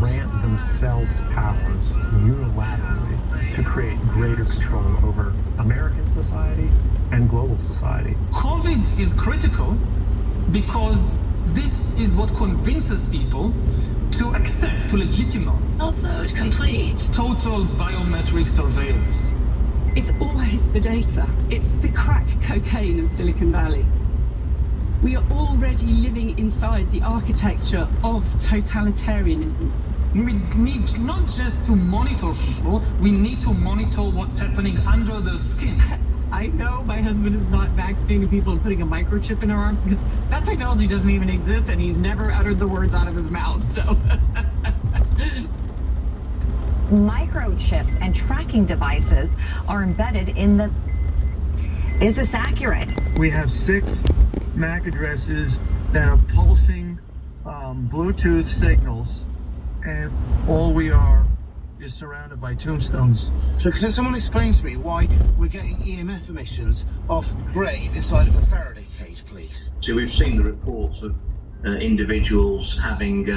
grant themselves powers unilaterally to create greater control over American society and global society. COVID is critical because this is what convinces people to accept, to legitimize Upload complete. total biometric surveillance. It's always the data. It's the crack cocaine of Silicon Valley. We are already living inside the architecture of totalitarianism. We need not just to monitor people, we need to monitor what's happening under their skin. I know my husband is not vaccinating people and putting a microchip in their arm because that technology doesn't even exist and he's never uttered the words out of his mouth, so. Microchips and tracking devices are embedded in the... Is this accurate? We have 6 MAC addresses that are pulsing Bluetooth signals, and all we are is surrounded by tombstones. So can someone explain to me why we're getting EMF emissions off the grave inside of a Faraday cage, please? So we've seen the reports of individuals having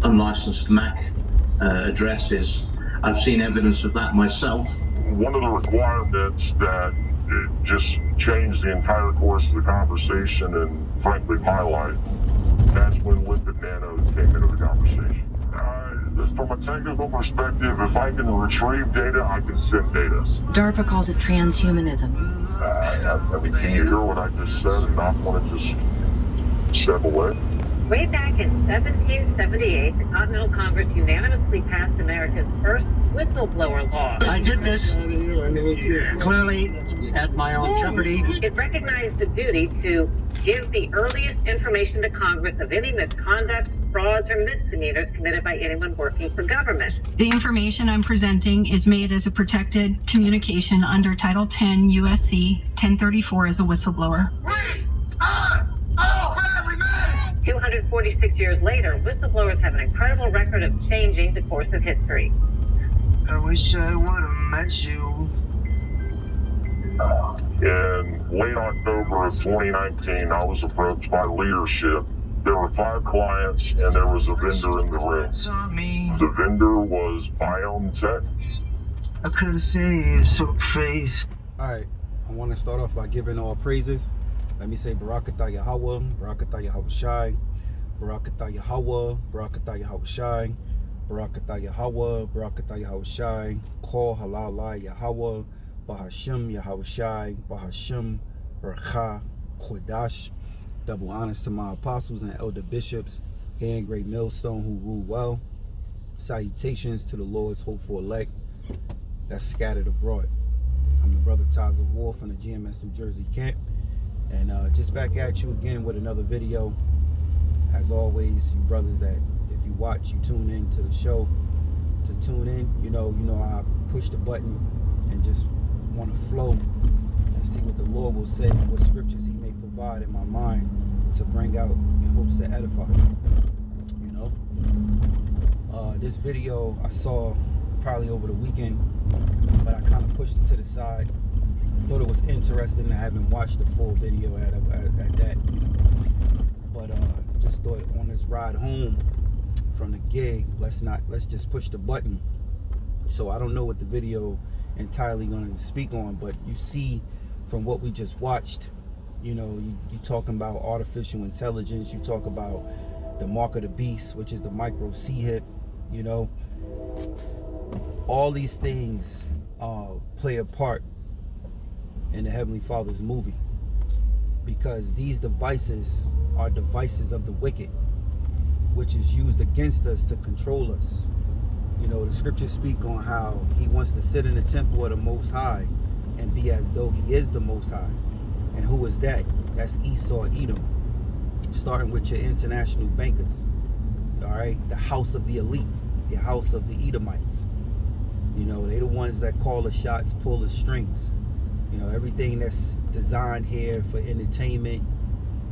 unlicensed MAC addresses. I've seen evidence of that myself. One of the requirements that it just changed the entire course of the conversation and frankly my life, that's when lipid nanos came into the conversation. From a technical perspective, if I can retrieve data, I can send data. DARPA calls it transhumanism. I mean, can you hear what I just said and not want to just step away? Way back in 1778, the Continental Congress unanimously passed America's first whistleblower law. I did this clearly at my own jeopardy. It recognized the duty to give the earliest information to Congress of any misconduct, frauds, or misdemeanors committed by anyone working for government. The information I'm presenting is made as a protected communication under Title 10 USC 1034 as a whistleblower. 246 years later, whistleblowers have an incredible record of changing the course of history. I wish I would have met you. In late October of 2019, I was approached by leadership. There were 5 clients and there was a vendor in the room. The vendor was BioNTech. I couldn't see your so face. Alright, I want to start off by giving all praises. Let me say Barakatah Yahweh, Barakatah Yahweh Shai, Barakatah Yahweh, Barakatah Yahweh Shai, Barakatah Yahweh, Barakatah Yahweh Shai, Kol Halal Yahweh, Bahashim Yahweh Shai, Bahashim Racha Kodash. Double honors to my apostles and elder bishops, hand great millstone who rule well. Salutations to the Lord's hopeful elect that's scattered abroad. I'm the brother Taza Wolf from the GMS New Jersey camp. And just back at you again with another video. As always, you brothers that if you watch, you tune in to the show. To tune in, you know I push the button and just want to flow and see what the Lord will say, what scriptures he may provide in my mind to bring out in hopes to edify. You know, this video I saw probably over the weekend, but I kind of pushed it to the side. I thought it was interesting. I haven't watched the full video at that, you know. But just thought on this ride home from the gig, let's just push the button. So I don't know what the video entirely going to speak on, but you see from what we just watched, you know, you talking about artificial intelligence, you talk about the mark of the beast, which is the micro C-hip, you know. All these things play a part in the Heavenly Father's movie, because these devices are devices of the wicked, which is used against us to control us. You know, the scriptures speak on how he wants to sit in the temple of the Most High and be as though he is the Most High. And who is that? That's Esau, Edom, starting with your international bankers, all right? The house of the elite, the house of the Edomites. You know, they the ones that call the shots, pull the strings. You know, everything that's designed here for entertainment,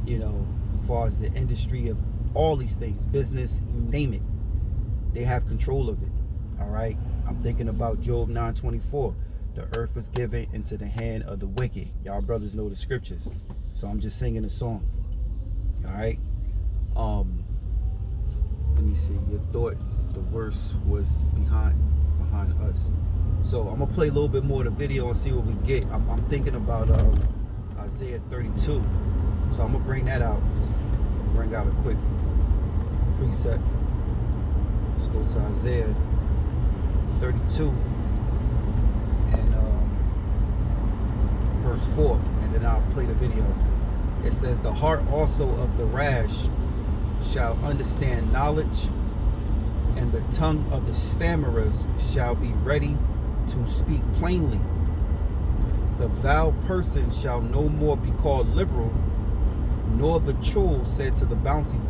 you know, as far as the industry of all these things, business, you name it, they have control of it, all right? I'm thinking about Job 9:24. The earth was given into the hand of the wicked. Y'all brothers know the scriptures, so I'm just singing a song, all right? Let me see, your thought the worst was behind us. So I'm gonna play a little bit more of the video and see what we get. I'm thinking about Isaiah 32. So I'm gonna bring that out. Bring out a quick preset. Let's go to Isaiah 32 and verse 4, and then I'll play the video. It says, the heart also of the rash shall understand knowledge, and the tongue of the stammerers shall be ready to speak plainly. The vile person shall no more be called liberal, nor the churl said to the bountiful.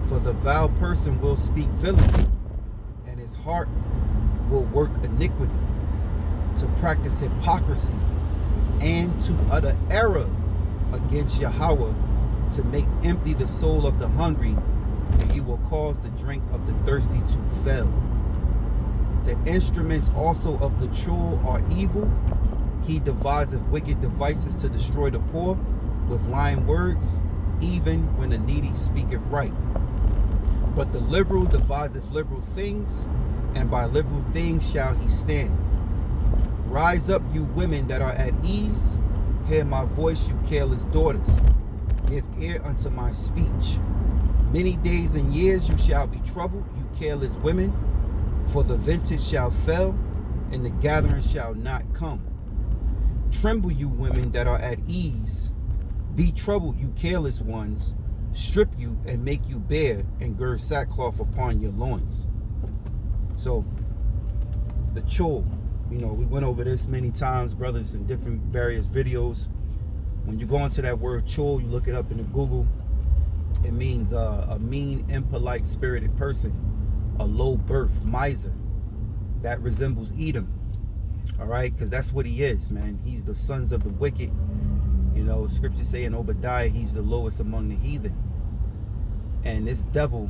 For the vile person will speak villainy, and his heart will work iniquity, to practice hypocrisy, and to utter error against Yahweh, to make empty the soul of the hungry, and he will cause the drink of the thirsty to fail. The instruments also of the churl are evil. He deviseth wicked devices to destroy the poor with lying words, even when the needy speaketh right. But the liberal deviseth liberal things, and by liberal things shall he stand. Rise up, you women that are at ease. Hear my voice, you careless daughters. Give ear unto my speech. Many days and years you shall be troubled, you careless women. For the vintage shall fail, and the gathering shall not come. Tremble, you women that are at ease. Be troubled, you careless ones. Strip you and make you bare, and gird sackcloth upon your loins. So, the churl, you know, we went over this many times, brothers, in different various videos. When you go into that word churl, you look it up in the Google, it means a mean, impolite, spirited person, a low birth, miser, that resembles Edom. All right, because that's what he is, man. He's the sons of the wicked. You know, scriptures say in Obadiah, he's the lowest among the heathen. And this devil,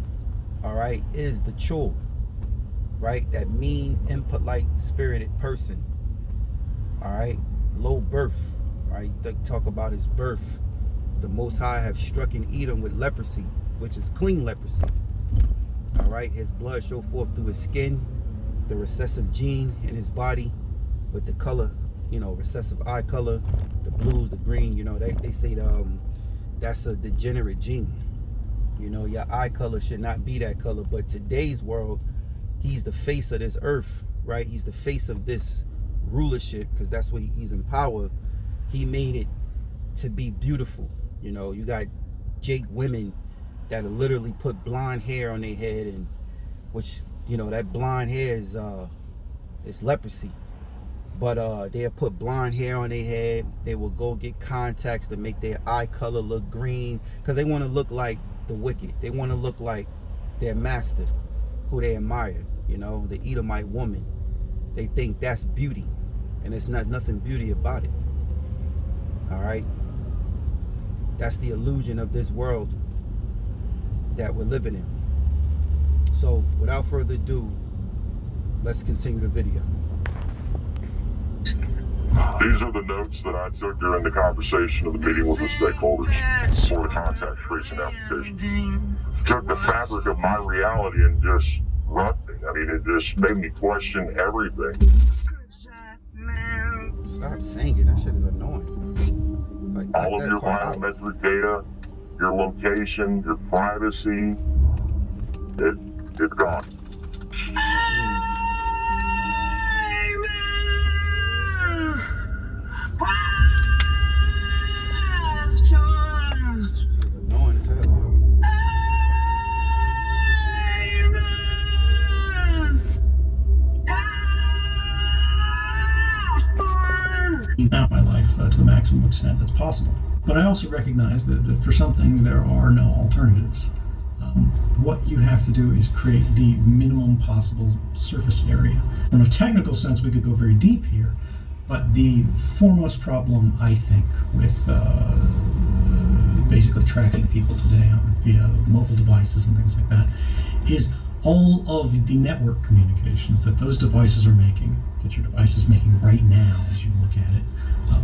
all right, is the churl, right? That mean, impolite, spirited person. All right, low birth, right? They talk about his birth. The Most High have struck in Edom with leprosy, which is clean leprosy. All right, his blood showed forth through his skin, the recessive gene in his body, with the color, you know, recessive eye color, the blues, the green, you know, they say that's a degenerate gene. You know, your eye color should not be that color. But today's world, he's the face of this earth, right? He's the face of this rulership, because that's what he's in power. He made it to be beautiful. You know, you got Jake women that literally put blonde hair on their head, and which, you know, that blonde hair is leprosy. But they'll put blonde hair on their head. They will go get contacts to make their eye color look green, because they want to look like the wicked. They want to look like their master, who they admire, you know, the Edomite woman. They think that's beauty, and it's nothing beauty about it. All right, that's the illusion of this world that we're living in. So without further ado, let's continue the video. These are the notes that I took during the conversation of the meeting with the stakeholders for the contact tracing application. Took the fabric of my reality and just run it. I mean, it just made me question everything. Stop singing, that shit is annoying. Like, all of your biometric data, your location, your privacy, it's gone. She's annoying as hell, yo. Out my life to the maximum extent that's possible. But I also recognize that for something there are no alternatives. What you have to do is create the minimum possible surface area. From a technical sense, we could go very deep here, but the foremost problem, I think, with basically tracking people today via mobile devices and things like that, is all of the network communications that those devices are making, that your device is making right now as you look at it,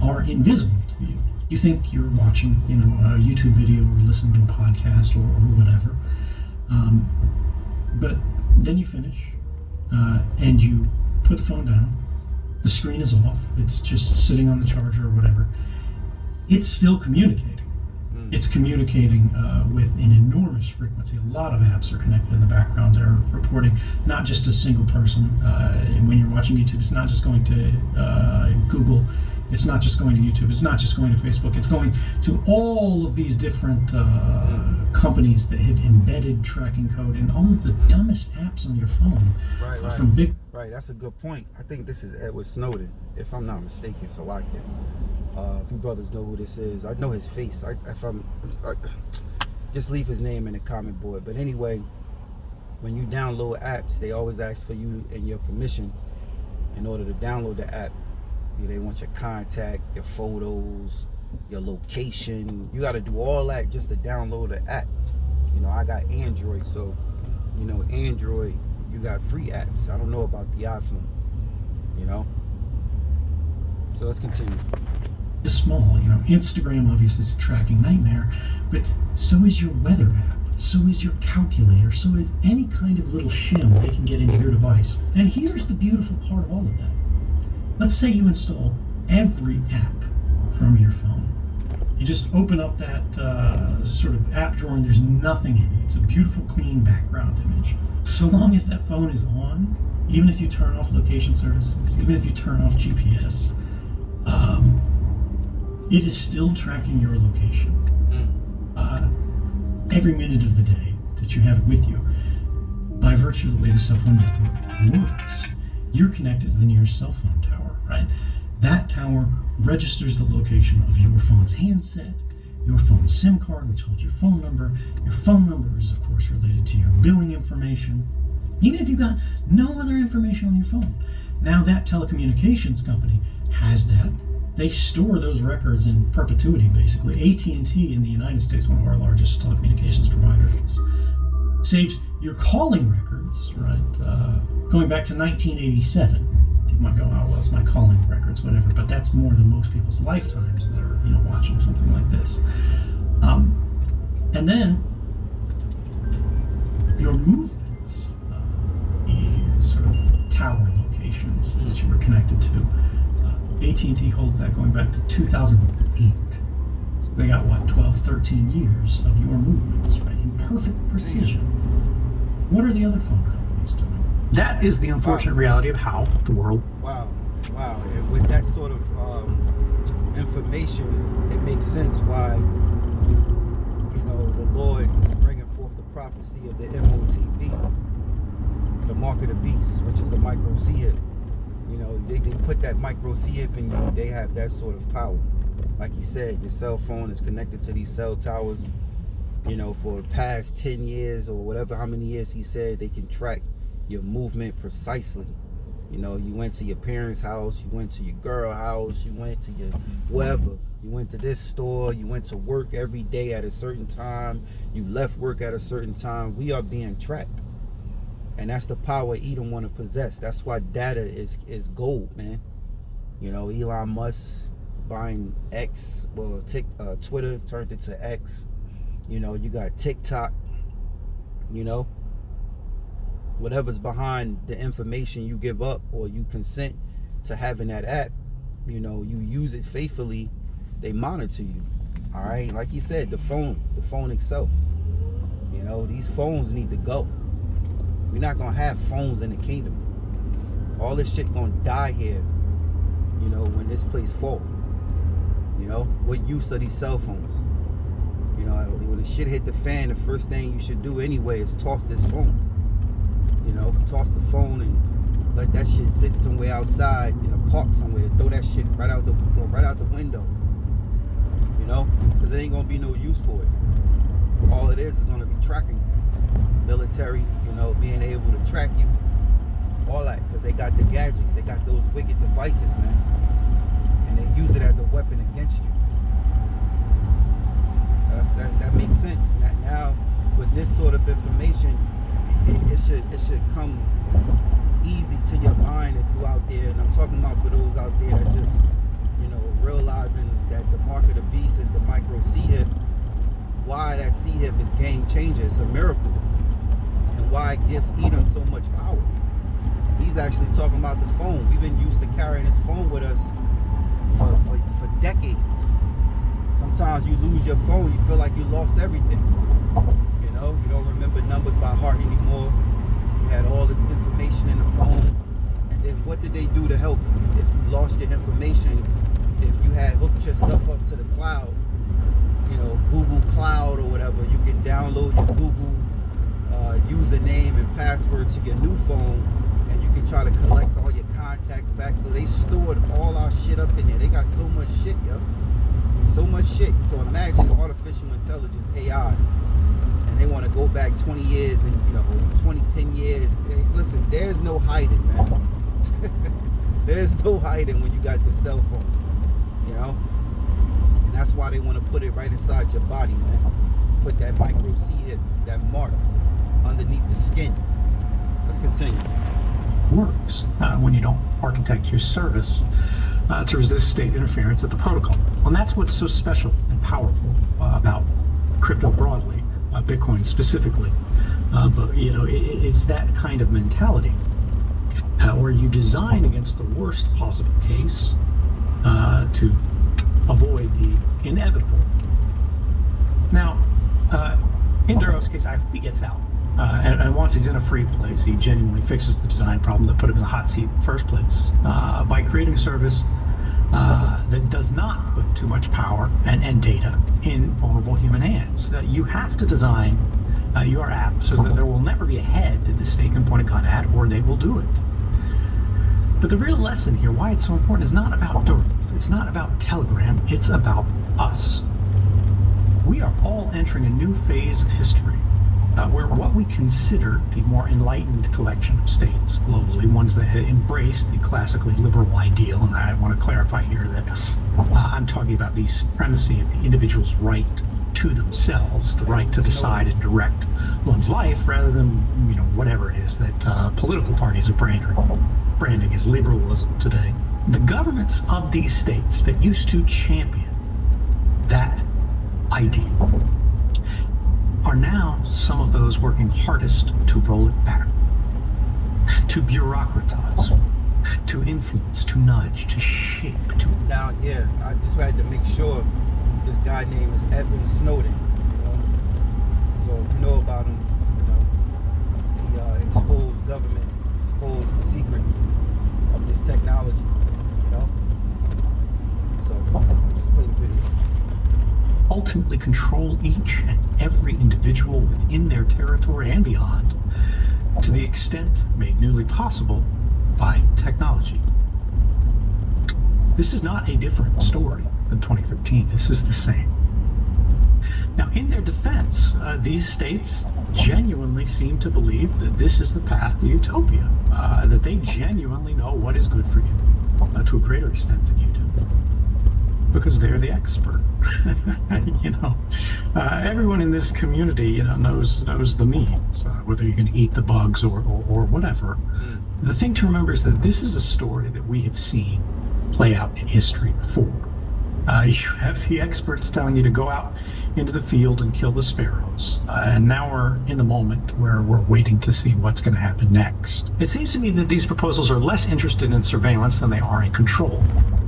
are invisible to you. You think you're watching, you know, a YouTube video or listening to a podcast or whatever. But then you finish, and you put the phone down. The screen is off. It's just sitting on the charger or whatever. It's still communicating. It's communicating with an enormous frequency. A lot of apps are connected in the background. They're reporting not just a single person. When you're watching YouTube, it's not just going to Google. It's not just going to YouTube. It's not just going to Facebook. It's going to all of these different companies that have embedded tracking code in all of the dumbest apps on your phone. Right. From big. Right, that's a good point. I think this is Edward Snowden, if I'm not mistaken. Salakia. If you brothers know who this is, I know his face. Just leave his name in the comment board. But anyway, when you download apps, they always ask for you and your permission in order to download the app. They want your contact, your photos, your location. You got to do all that just to download the app. You know, I got Android, so you know, Android, you got free apps. I don't know about the iPhone. You know. So let's continue. It's small, you know. Instagram obviously is a tracking nightmare, but so is your weather app, so is your calculator, so is any kind of little shim they can get into your device. And here's the beautiful part of all of that. Let's say you install every app from your phone. You just open up that sort of app drawer and there's nothing in it. It's a beautiful, clean background image. So long as that phone is on, even if you turn off location services, even if you turn off GPS, it is still tracking your location every minute of the day that you have it with you. By virtue of the way the cell phone network works, you're connected to the nearest cell phone tower, right? That tower registers the location of your phone's handset, your phone's SIM card, which holds your phone number. Your phone number is, of course, related to your billing information, even if you've got no other information on your phone. Now that telecommunications company has that. They store those records in perpetuity, basically. AT&T in the United States, one of our largest telecommunications providers, saves your calling records, right? Going back to 1987. People might go, oh, well, it's my calling records, whatever. But that's more than most people's lifetimes that are, you know, watching something like this. And then your movements, the sort of tower locations that you were connected to. AT&T holds that going back to 2008. So they got, what, 12, 13 years of your movements, right, in perfect precision. What are the other phone companies doing? That is the unfortunate reality of how the world... Wow. And with that sort of information, it makes sense why, you know, the Lord is bringing forth the prophecy of the MOTB, the mark of the beast, which is the micro C-hip. You know, they put that micro C-hip in you, they have that sort of power. Like he said, your cell phone is connected to these cell towers, you know, for the past 10 years or whatever, how many years he said, they can track your movement precisely. You know, you went to your parents' house, you went to your girl house, you went to your whatever, you went to this store, you went to work every day at a certain time, you left work at a certain time. We are being tracked. And that's the power Edom want to possess. That's why data is gold, man. You know, Elon Musk buying X, well, Twitter turned into X. You know, you got TikTok. You know, whatever's behind the information you give up or you consent to having that app, you know, you use it faithfully, they monitor you. All right, like you said, the phone itself. You know, these phones need to go. We're not gonna have phones in the kingdom. All this shit gonna die here, you know, when this place fall. You know, what use are these cell phones? You know, when the shit hit the fan, the first thing you should do anyway is toss this phone. You know, toss the phone and let that shit sit somewhere outside in a park somewhere. Throw that shit right out the window. You know, because there ain't gonna be no use for it. All it is gonna be tracking. Military, you know, being able to track you, all that, because they got the gadgets, they got those wicked devices, man, and they use it as a weapon against you. That makes sense. Now, with this sort of information, it should come easy to your mind if you're out there, and I'm talking about for those out there that just, you know, realizing that the mark of the beast is the micro C-hip. Why that C-hip is game changer, it's a miracle. and why it gives Edom so much power. He's actually talking about the phone. We've been used to carrying this phone with us for decades. Sometimes you lose your phone, you feel like you lost everything. You know, you don't remember numbers by heart anymore. You had all this information in the phone. And then what did they do to help you? If you lost your information, if you had hooked your stuff up to the cloud, you know, Google Cloud or whatever, you can download your Google username and password to your new phone, and you can try to collect all your contacts back. So they stored all our shit up in there. They got so much shit, yo. So much shit. So imagine artificial intelligence, AI, and they want to go back 20 years and, you know, 10 years. Hey, listen, there's no hiding, man. There's no hiding when you got the cell phone, you know? And that's why they want to put it right inside your body, man. Put that micro chip, that mark underneath the skin. Let's continue. Works when you don't architect your service to resist state interference at the protocol. And that's what's so special and powerful about crypto broadly, Bitcoin specifically. But you know, it's that kind of mentality where you design against the worst possible case to avoid the inevitable. Now, in Duro's case, I hope he gets out. And once he's in a free place, he genuinely fixes the design problem that put him in the hot seat in the first place by creating a service that does not put too much power and data in vulnerable human hands. You have to design your app so that there will never be a head that the state can point a gun at, or they will do it. But the real lesson here, why it's so important, is not about Duro. It's not about Telegram. It's about us. We are all entering a new phase of history where what we consider the more enlightened collection of states globally, ones that had embraced the classically liberal ideal, and I want to clarify here that I'm talking about the supremacy of the individual's right to themselves, the right to decide and direct one's life, rather than, you know, whatever it is that political parties are branding as liberalism today. The governments of these states that used to champion that ideal are now some of those working hardest to roll it back, to bureaucratize, to influence, to nudge, to shape, to... Now, yeah, I just had to make sure this guy named is Edwin Snowden, you know? So if you know about him, you know, he exposed government, exposed the secrets of this technology, you know? So, just play the video. Ultimately control each and every individual within their territory and beyond, to the extent made newly possible by technology. This is not a different story than 2013. This is the same. Now, in their defense, these states genuinely seem to believe that this is the path to utopia, that they genuinely know what is good for you, to a greater extent than you do. Because they're the expert. You know, everyone in this community, you know, knows the means, whether you're going to eat the bugs or whatever. The thing to remember is that this is a story that we have seen play out in history before. You have the experts telling you to go out into the field and kill the sparrows, and now we're in the moment where we're waiting to see what's going to happen next. It seems to me that these proposals are less interested in surveillance than they are in control.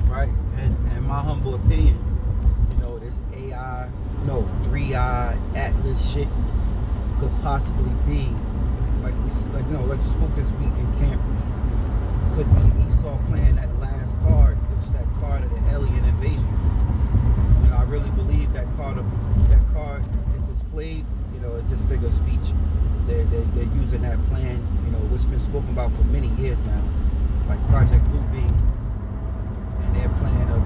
Right, and in my humble opinion, you know, this AI, no, 3-eye Atlas shit could possibly be like we spoke this week in camp. Could be Esau playing that last card, which is that card of the alien invasion. You know, I really believe that card, if it's played, you know, it's just figure of speech. They're using that plan, you know, which has been spoken about for many years now, like Project Bluebeam, and their plan of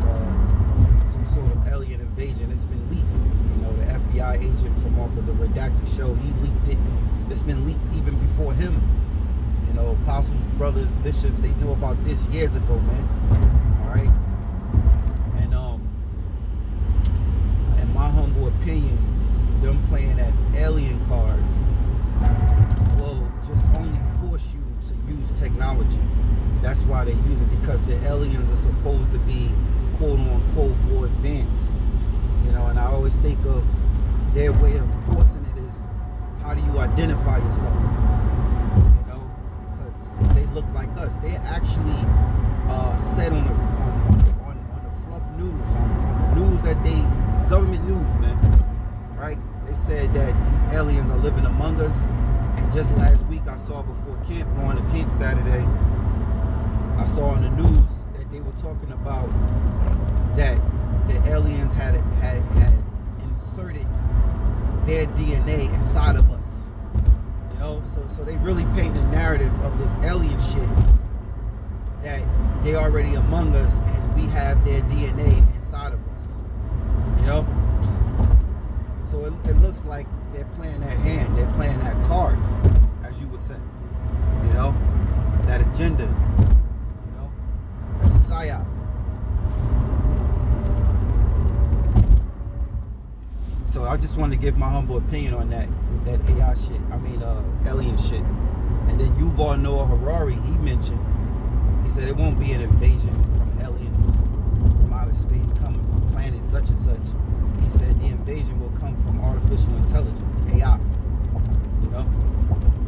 some sort of alien invasion. It's been leaked. You know, the FBI agent from off of the Redacted show, he leaked it. It's been leaked even before him. You know, apostles, brothers, bishops, they knew about this years ago, man. All right? And in my humble opinion, them playing that alien card will just only force you to use technology. That's why they use it, because the aliens are supposed to be quote-unquote more advanced. You know, and I always think of their way of forcing it is, how do you identify yourself? look like us. They actually said on the fluff news, on the news that government news, man, right? They said that these aliens are living among us. And just last week, I saw before camp, going to camp Saturday, I saw on the news that they were talking about that the aliens had inserted their DNA inside of us. You know, so they really paint a narrative of this alien shit that they already among us and we have their DNA inside of us. You know? So it looks like they're playing that hand, they're playing that card, as you would say. You know? That agenda. You know? That psyop. So I just wanted to give my humble opinion on that, with that AI shit. I mean, alien shit. And then Yuval Noah Harari, he mentioned, he said it won't be an invasion from aliens from outer space coming from planet such and such. He said the invasion will come from artificial intelligence, AI. You know?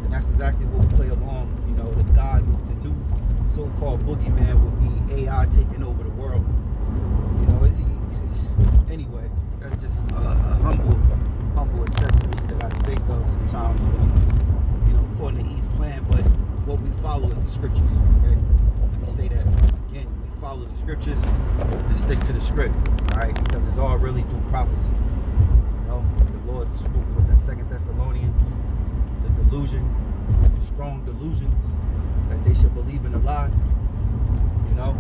And that's exactly what we play along. You know, the new so-called boogeyman will be AI taking over the world. You know, anyway, that's just a humble assessment that I think of sometimes when, you know, according to E's plan, but what we follow is the scriptures, okay? Let me say that once again. We follow the scriptures and stick to the script, all right? Because it's all really through prophecy. You know, the Lord spoke with that 2 Thessalonians, the delusion, the strong delusions that they should believe in a lie. You know,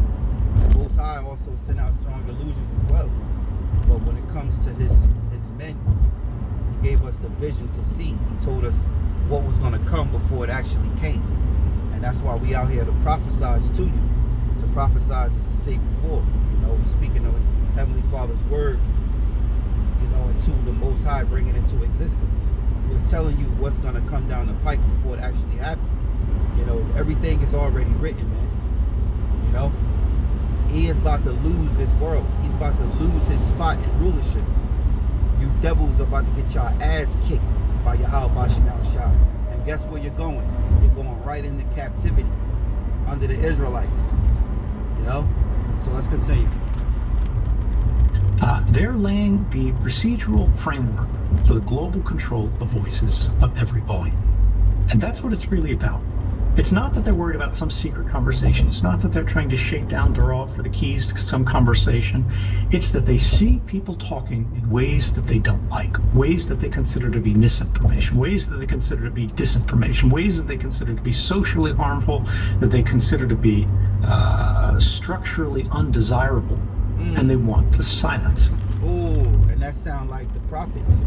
the Most High also sent out strong delusions as well. But when it comes to his men, he gave us the vision to see. He told us what was going to come before it actually came. And that's why we out here to prophesize to you. To prophesize is to say before. You know, we speaking of Heavenly Father's word, you know, into the Most High bringing it into existence. We're telling you what's going to come down the pike before it actually happens. You know, everything is already written, man. You know, he is about to lose this world. He's about to lose his spot in rulership. You devils are about to get your ass kicked by Yahweh Bashim al-Shah. And guess where you're going? You're going right into captivity under the Israelites. You know? So let's continue. They're laying the procedural framework for the global control of voices of every volume. And that's what it's really about. It's not that they're worried about some secret conversation. It's not that they're trying to shake down Durov for the keys to some conversation. It's that they see people talking in ways that they don't like, ways that they consider to be misinformation, ways that they consider to be disinformation, ways that they consider to be socially harmful, that they consider to be structurally undesirable, and they want to silence. Oh, and that sound like the prophets.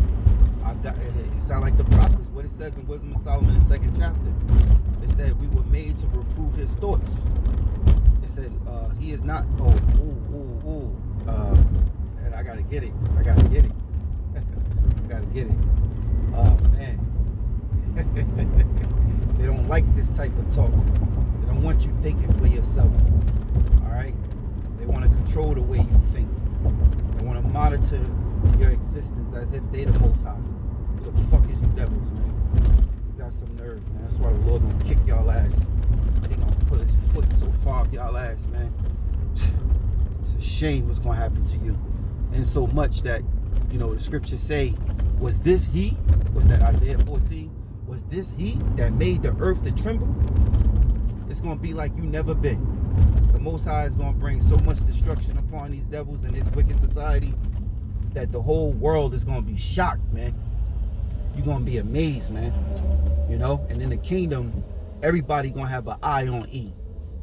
It sound like the prophets. What it says in Wisdom of Solomon in the 2nd chapter. It said we were made to reprove his thoughts. It said he is not. And I gotta get it. I gotta get it. Oh man. They don't like this type of talk. They don't want you thinking for yourself. All right. They want to control the way you think. They want to monitor your existence as if they the Most High. Who the fuck is you devils, man? You got some nerve, man. That's why the Lord gonna kick y'all ass. He gonna put his foot so far up y'all ass, man. It's a shame what's gonna happen to you. And so much that, you know, the scriptures say, was this he? Was that Isaiah 14? Was this he that made the earth to tremble? It's gonna be like you never been. The Most High is gonna bring so much destruction upon these devils and this wicked society that the whole world is gonna be shocked, man. You're gonna be amazed, man. You know, and in the kingdom, everybody gonna have an eye on E.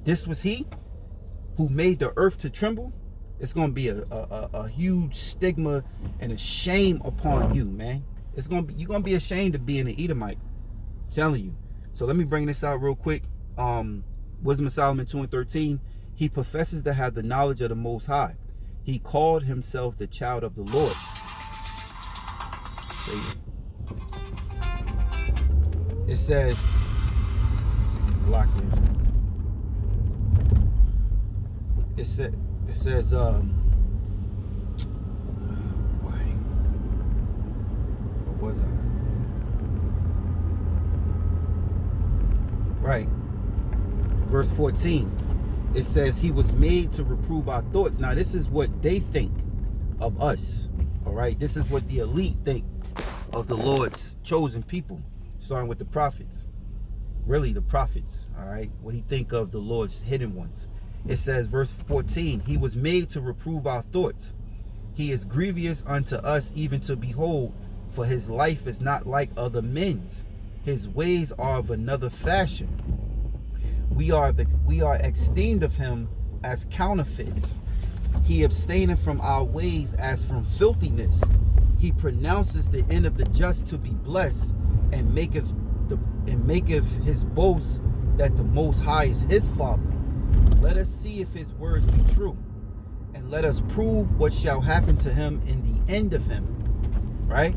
This was he who made the earth to tremble. It's gonna be a huge stigma and a shame upon you, man. It's gonna be, you're gonna be ashamed of being an Edomite. I'm telling you. So let me bring this out real quick. Wisdom of Solomon 2:13. He professes to have the knowledge of the Most High. He called himself the child of the Lord. It says, lock in. It says, what was I? Right. verse 14. It says he was made to reprove our thoughts. Now this is what they think of us. All right, this is what the elite think of the Lord's chosen people, starting with the prophets. Really the prophets, all right, what he think of the Lord's hidden ones. It says verse 14, he was made to reprove our thoughts. He is grievous unto us even to behold, for his life is not like other men's. His ways are of another fashion. We are esteemed of him as counterfeits. He abstaineth from our ways as from filthiness. He pronounces the end of the just to be blessed, and maketh his boast that the Most High is his Father. Let us see if his words be true, and let us prove what shall happen to him in the end of him. Right?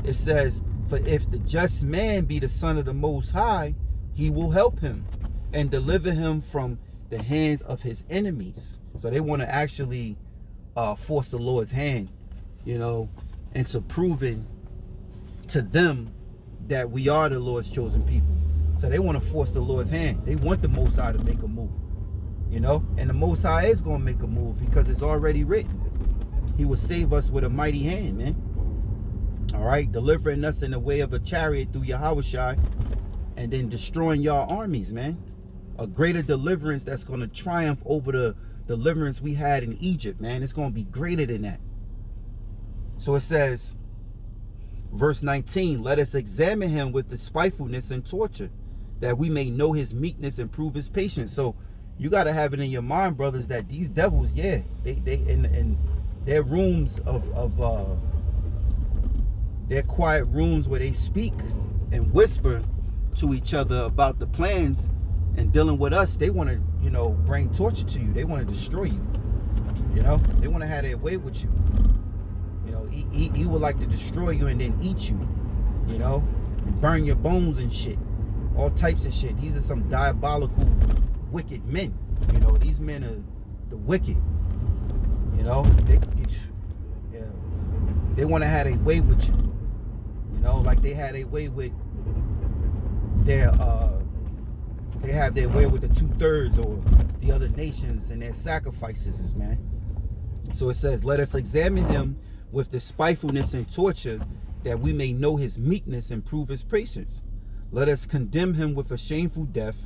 It says, for if the just man be the son of the Most High, he will help him and deliver him from the hands of his enemies. So they want to actually force the Lord's hand, you know, into proving to them that we are the Lord's chosen people. So they want to force the Lord's hand. They want the Most High to make a move, you know, and the Most High is going to make a move because it's already written. He will save us with a mighty hand, man. All right, delivering us in the way of a chariot through Yahushua, and then destroying y'all armies, man. A greater deliverance that's going to triumph over the deliverance we had in Egypt, man. It's going to be greater than that. So it says, verse 19, let us examine him with the spitefulness and torture, that we may know his meekness and prove his patience. So you got to have it in your mind, brothers, that these devils, yeah, they in their rooms of their quiet rooms where they speak and whisper to each other about the plans and dealing with us, they want to, you know, bring torture to you. They want to destroy you. You know, they want to have their way with you. You know, he would like to destroy you and then eat you, you know, and burn your bones and shit. All types of shit. These are some diabolical, wicked men. You know, these men are the wicked. You know, they want to have their way with you. You know, like they had their way with their they have their way with the 2/3 or the other nations and their sacrifices, man. So it says, let us examine him with the spitefulness and torture, that we may know his meekness and prove his patience. Let us condemn him with a shameful death,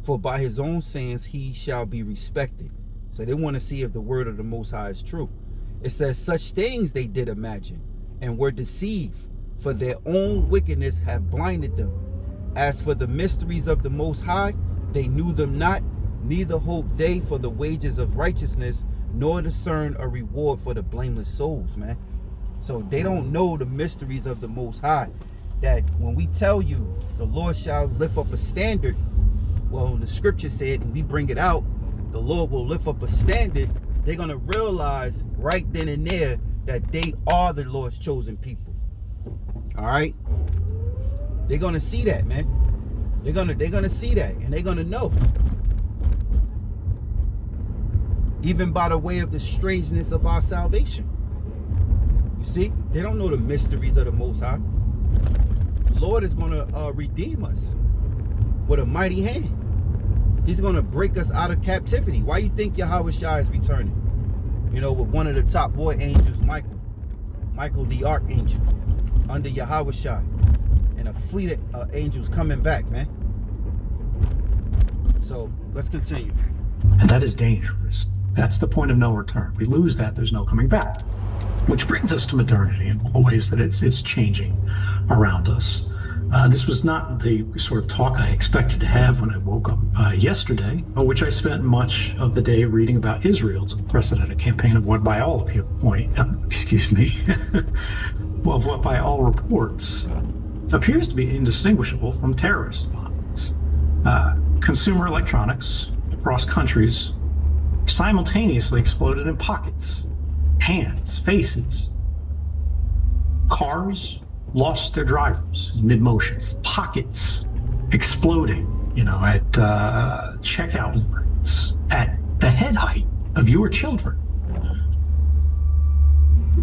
for by his own sayings he shall be respected. So they want to see if the word of the Most High is true. It says, such things they did imagine, and were deceived, for their own wickedness have blinded them. As for the mysteries of the Most High, they knew them not, neither hoped they for the wages of righteousness, nor discern a reward for the blameless souls, man. So they don't know the mysteries of the Most High, that when we tell you the Lord shall lift up a standard, well, the scripture said, and we bring it out, the Lord will lift up a standard. They're going to realize right then and there that they are the Lord's chosen people. All right? They're going to see that, man. They're gonna see that, and they're gonna know. Even by the way of the strangeness of our salvation. You see, they don't know the mysteries of the Most High. The Lord is gonna redeem us with a mighty hand. He's gonna break us out of captivity. Why you think Yahushua is returning? You know, with one of the top boy angels, Michael the archangel, under Yahushua, and a fleet of angels coming back, man. So let's continue. And that is dangerous. That's the point of no return. We lose that, there's no coming back. Which brings us to modernity and the ways that it's changing around us. This was not the sort of talk I expected to have when I woke up yesterday, which I spent much of the day reading about Israel's unprecedented campaign of what by all of you well, what by all reports appears to be indistinguishable from terrorist bombings. Consumer electronics across countries simultaneously exploded in pockets, hands, faces. Cars lost their drivers in mid-motions, pockets exploding, you know, at checkout lines, at the head height of your children.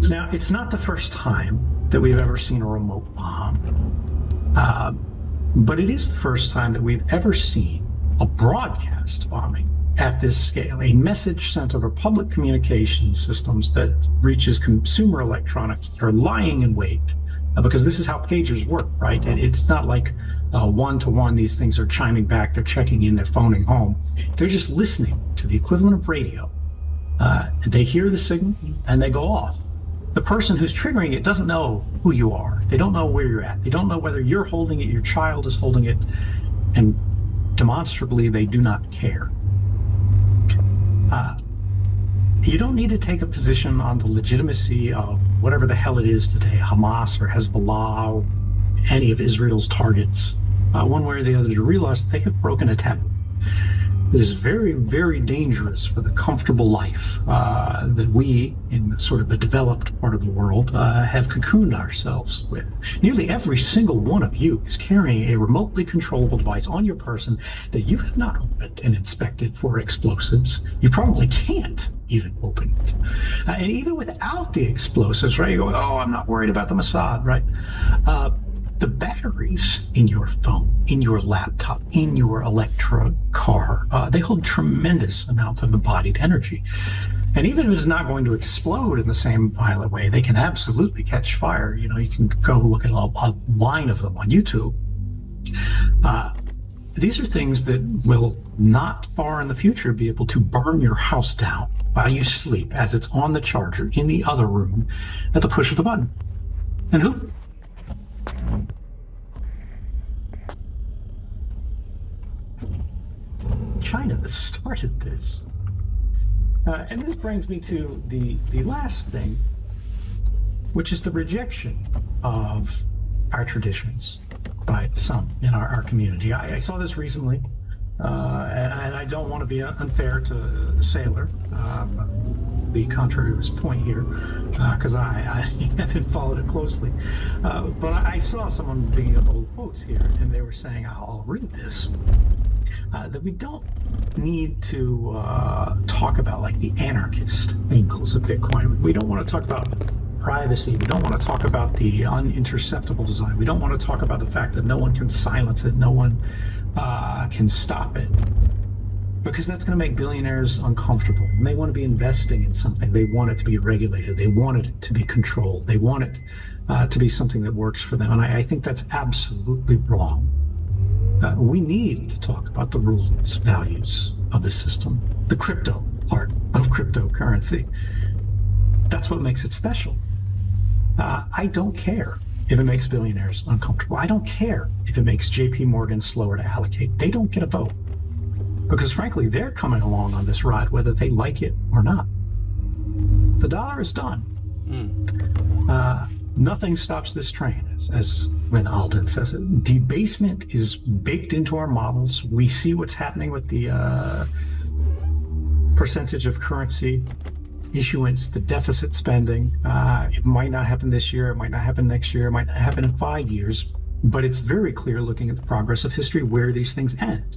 Now, it's not the first time that we've ever seen a remote bomb, but it is the first time that we've ever seen a broadcast bombing at this scale, a message sent over public communication systems that reaches consumer electronics that are lying in wait, because this is how pagers work, right? It's not like one-to-one, these things are chiming back, they're checking in, they're phoning home. They're just listening to the equivalent of radio. They hear the signal and they go off. The person who's triggering it doesn't know who you are. They don't know where you're at. They don't know whether you're holding it, your child is holding it, and demonstrably they do not care. You don't need to take a position on the legitimacy of whatever the hell it is today, Hamas or Hezbollah, or any of Israel's targets, one way or the other, to realize they have broken a taboo. It is very, very dangerous for the comfortable life that we, in sort of the developed part of the world, have cocooned ourselves with. Nearly every single one of you is carrying a remotely controllable device on your person that you have not opened and inspected for explosives. You probably can't even open it. And even without the explosives, right, you go, oh, I'm not worried about the Mossad, right? The batteries in your phone, in your laptop, in your electric car, they hold tremendous amounts of embodied energy. And even if it's not going to explode in the same violent way, they can absolutely catch fire. You know, you can go look at a line of them on YouTube. These are things that will not far in the future be able to burn your house down while you sleep, as it's on the charger in the other room at the push of the button. And who? China that started this. And this brings me to the last thing, which is the rejection of our traditions by some in our community. I saw this recently, and I don't want to be unfair to the sailor, be contrary to his point here, because I haven't followed it closely. But I saw someone digging up old quotes here, and they were saying, I'll read this, that we don't need to talk about like the anarchist angles of Bitcoin. We don't want to talk about privacy. We don't want to talk about the uninterceptable design. We don't want to talk about the fact that no one can silence it, no one can stop it, because that's going to make billionaires uncomfortable. And they want to be investing in something. They want it to be regulated. They want it to be controlled. They want it to be something that works for them. And I think that's absolutely wrong. We need to talk about the rules, values of the system, the crypto part of cryptocurrency. That's what makes it special. I don't care if it makes billionaires uncomfortable. I don't care if it makes JP Morgan slower to allocate. They don't get a vote. Because frankly, they're coming along on this ride, whether they like it or not. The dollar is done. Nothing stops this train, as Lynn Alden says it. Debasement is baked into our models. We see what's happening with the percentage of currency issuance, the deficit spending. It might not happen this year, it might not happen next year, it might not happen in 5 years, but it's very clear looking at the progress of history where these things end.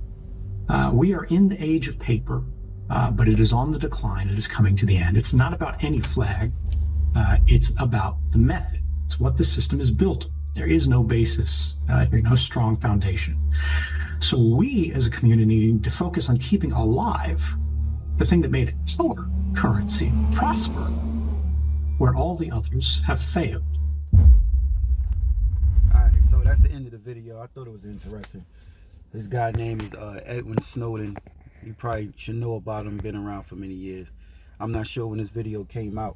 We are in the age of paper, but it is on the decline. It is coming to the end. It's not about any flag. It's about the method. It's what the system is built on. There is no basis, no strong foundation. So we as a community need to focus on keeping alive the thing that made our currency prosper, where all the others have failed. Alright, so that's the end of the video. I thought it was interesting. This guy name is Edwin Snowden. You probably should know about him, been around for many years. I'm not sure when this video came out,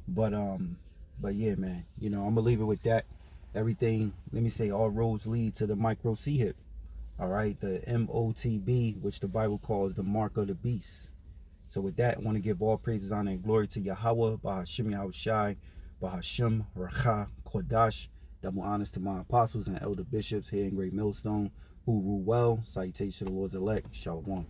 but yeah, man, you know, I'm gonna leave it with that. Everything, let me say, all roads lead to the micro C-hip. All right, the MOTB, which the Bible calls the mark of the beast. So with that, I want to give all praises, honor, and glory to Yahweh, Bahashim Yahushai, Bahashim Racha Kodash. Double honors to my apostles and elder bishops here in Great Millstone who rule well. Salutations to the Lord's elect. Shalom.